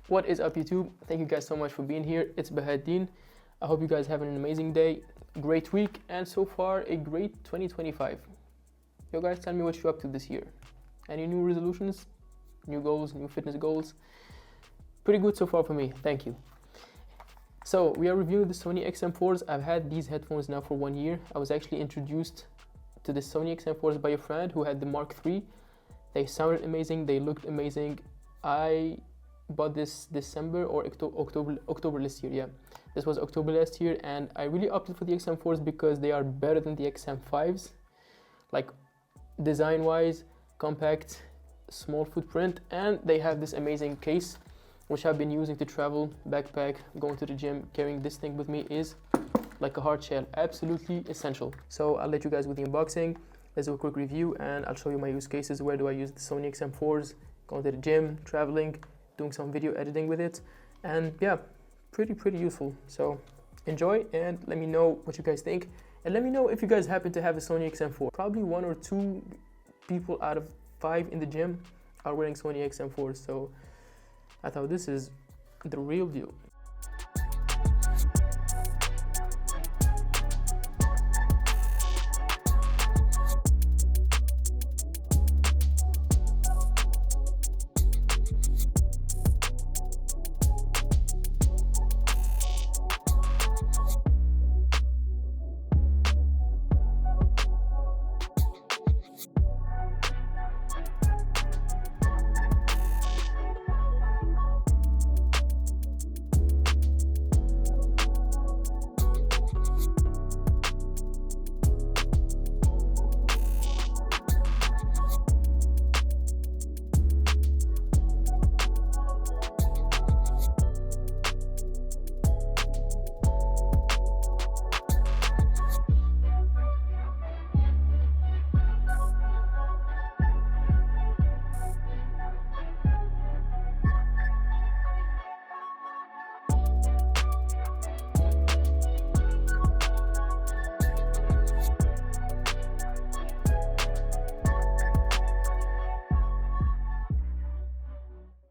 What is up, YouTube? Thank you guys so much for being here. It's Bahaddin. I hope you guys have an amazing day, great week, and so far a great 2025. Yo guys, tell me what you're up to this year. Any new resolutions, new goals, new fitness goals? Pretty good so far for me, thank you. So we are reviewing the Sony XM4s. I've had these headphones now for 1 year. I was actually introduced to the Sony XM4s by a friend who had the Mark III. They sounded amazing, they looked amazing. I bought this December or October last year, yeah. This was October last year, and I really opted for the XM4s because they are better than the XM5s. Like design-wise, compact, small footprint, and they have this amazing case, which I've been using to travel, backpack, going to the gym. Carrying this thing with me is like a hard shell, absolutely essential. So I'll let you guys with the unboxing. Let's do a quick review, and I'll show you my use cases. Where do I use the Sony XM4s? Going to the gym, traveling, doing some video editing with it, and yeah, pretty useful. So enjoy and let me know what you guys think, and let me know if you guys happen to have a Sony XM4. Probably 1 or 2 people out of 5 in the gym are wearing Sony XM4s, so I thought this is the real deal.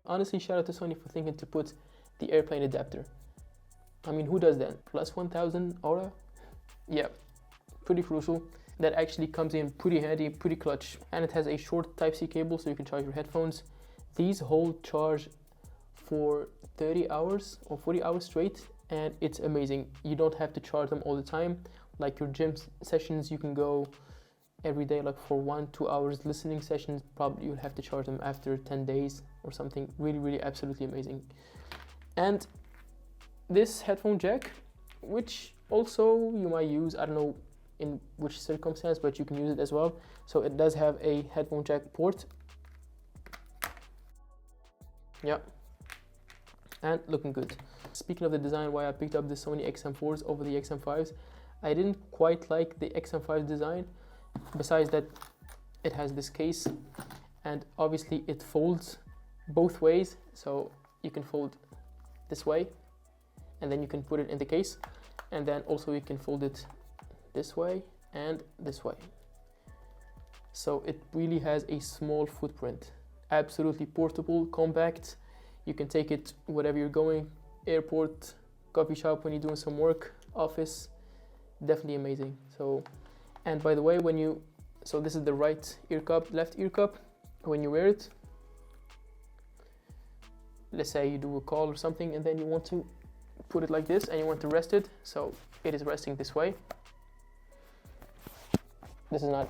Honestly, shout out to Sony for thinking to put the airplane adapter. I mean, who does that? Plus 1000 aura? Yeah, pretty crucial. That actually comes in pretty handy, pretty clutch. And it has a short Type-C cable so you can charge your headphones. These hold charge for 30 hours or 40 hours straight, and it's amazing. You don't have to charge them all the time. Like your gym sessions, you can go every day, like for 1-2 hours. Listening sessions, probably you'll have to charge them after 10 days or something. Really absolutely amazing. And this headphone jack, which also you might use, I don't know in which circumstance, but you can use it as well. So it does have a headphone jack port. Yeah, and looking good. Speaking of the design, why I picked up the Sony XM4s over the XM5s, I didn't quite like the XM5 design. Besides that, it has this case, and obviously it folds both ways, so you can fold this way and then you can put it in the case, and then also you can fold it this way and this way. So it really has a small footprint, absolutely portable, compact. You can take it wherever you're going, airport, coffee shop when you're doing some work, office. Definitely amazing. So, and by the way, so this is the right ear cup, left ear cup. When you wear it, let's say you do a call or something and then you want to put it like this and you want to rest it, so it is resting this way. This is not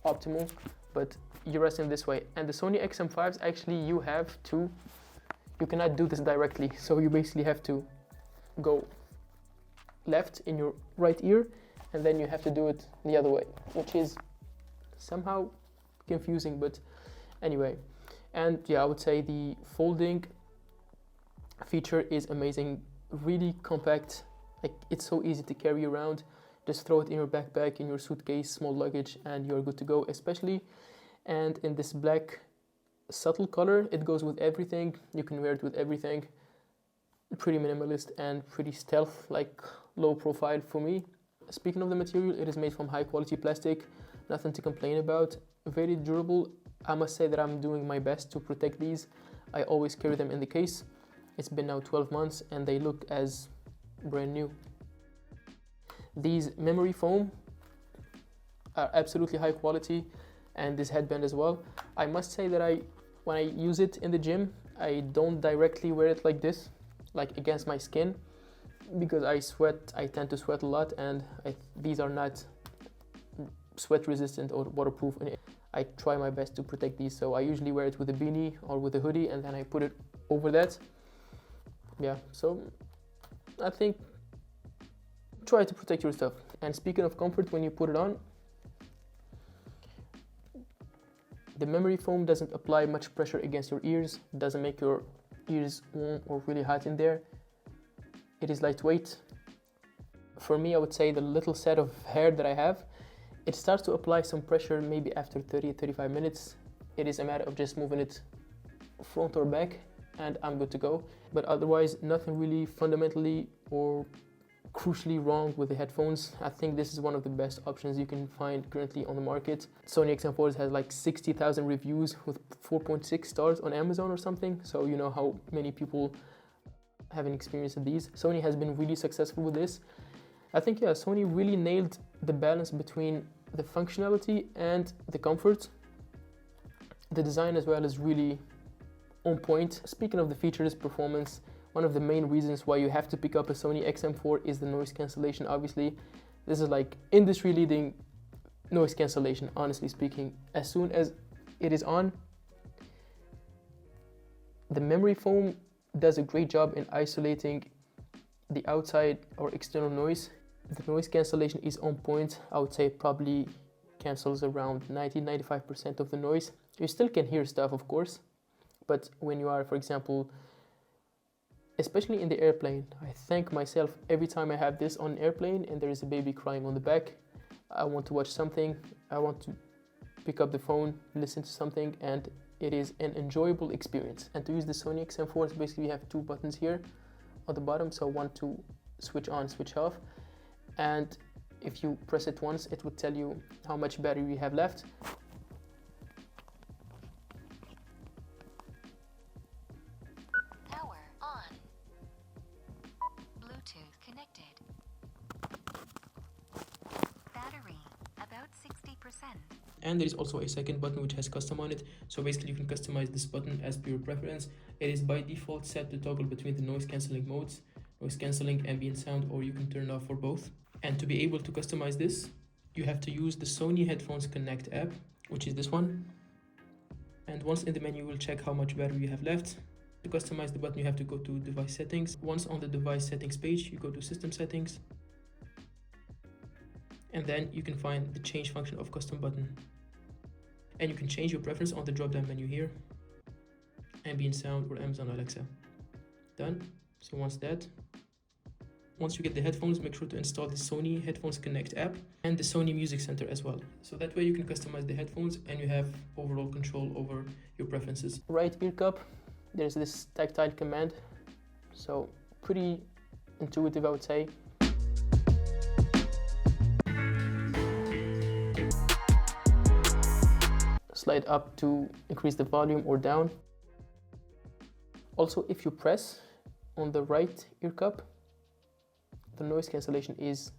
optimal, but you're resting this way. And the Sony XM5s, actually you cannot do this directly, so you basically have to go left in your right ear, and then you have to do it the other way, which is somehow confusing, but anyway. And yeah, I would say the folding feature is amazing, really compact. Like, it's so easy to carry around. Just throw it in your backpack, in your suitcase, small luggage, and you're good to go. Especially, and in this black subtle color, it goes with everything. You can wear it with everything. Pretty minimalist and pretty stealth, like low profile for me. Speaking of the material, it is made from high quality plastic, nothing to complain about. Very durable. I must say that I'm doing my best to protect these. I always carry them in the case. It's been now 12 months and they look as brand new. These memory foam are absolutely high quality, and this headband as well. I must say that when I use it in the gym, I don't directly wear it like this, like against my skin, because I tend to sweat a lot, and these are not sweat resistant or waterproof. I try my best to protect these, so I usually wear it with a beanie or with a hoodie, and then I put it over that. Yeah, so I think try to protect your stuff. And speaking of comfort, when you put it on, the memory foam doesn't apply much pressure against your ears, doesn't make your ears warm or really hot in there. It is lightweight. For me, I would say the little set of hair that I have, it starts to apply some pressure maybe after 30-35 minutes. It is a matter of just moving it front or back and I'm good to go. But otherwise, nothing really fundamentally or crucially wrong with the headphones. I think this is one of the best options you can find currently on the market. Sony XM4 has like 60,000 reviews with 4.6 stars on Amazon or something, so you know how many people have an experience with these. Sony has been really successful with this. I think, yeah, Sony really nailed the balance between the functionality and the comfort. The design as well is really on point. Speaking of the features, performance, one of the main reasons why you have to pick up a Sony XM4 is the noise cancellation, obviously. This is like industry-leading noise cancellation, honestly speaking. As soon as it is on, the memory foam does a great job in isolating the outside or external noise. The noise cancellation is on point. I would say it probably cancels around 90-95% of the noise. You still can hear stuff, of course, but when you are, for example, especially in the airplane, I thank myself every time I have this on an airplane and there is a baby crying on the back. I want to watch something, I want to pick up the phone, listen to something, and it is an enjoyable experience. And to use the Sony XM4, basically you have two buttons here on the bottom, so one to switch on, switch off, and if you press it once, it would tell you how much battery you have left. Power on. Bluetooth connected. Battery about 60%. And there is also a second button which has custom on it, so basically you can customize this button as per your preference. It is by default set to toggle between the noise cancelling modes, noise cancelling, ambient sound, or you can turn it off for both. And to be able to customize this, you have to use the Sony Headphones Connect app, which is this one. And once in the menu, you will check how much battery you have left. To customize the button, you have to go to device settings. Once on the device settings page, you go to system settings, and then you can find the change function of custom button. And you can change your preference on the drop down menu here, ambient sound or Amazon Alexa. Done. So once you get the headphones, make sure to install the Sony Headphones Connect app and the Sony Music Center as well. So that way you can customize the headphones and you have overall control over your preferences. Right ear cup, there's this tactile command, so pretty intuitive, I would say. Slide up to increase the volume or down. Also, if you press on the right ear cup, the noise cancellation is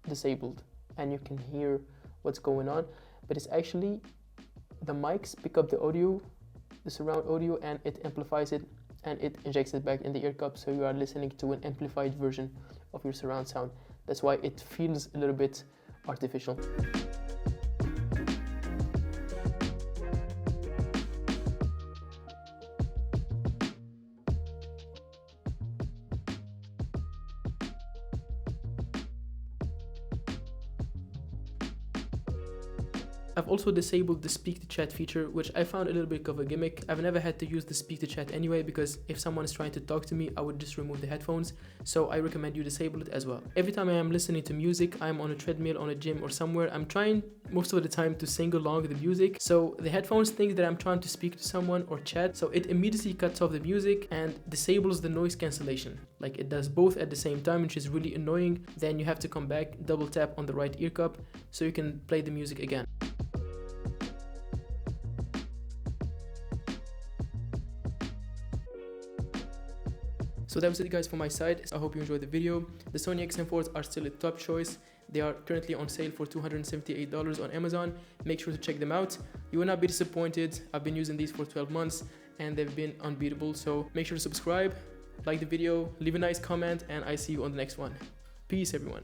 disabled and you can hear what's going on, but it's actually the mics pick up the audio, the surround audio, and it amplifies it and it injects it back in the ear cup, so you are listening to an amplified version of your surround sound. That's why it feels a little bit artificial. I've also disabled the speak to chat feature, which I found a little bit of a gimmick. I've never had to use the speak to chat anyway, because if someone is trying to talk to me, I would just remove the headphones. So I recommend you disable it as well. Every time I am listening to music, I'm on a treadmill, on a gym or somewhere, I'm trying most of the time to sing along with the music. So the headphones think that I'm trying to speak to someone or chat, so it immediately cuts off the music and disables the noise cancellation. Like it does both at the same time, which is really annoying. Then you have to come back, double tap on the right ear cup so you can play the music again. So that was it guys from my side. I hope you enjoyed the video. The Sony XM4s are still a top choice. They are currently on sale for $278 on Amazon. Make sure to check them out. You will not be disappointed. I've been using these for 12 months and they've been unbeatable. So make sure to subscribe, like the video, leave a nice comment, and I see you on the next one. Peace everyone.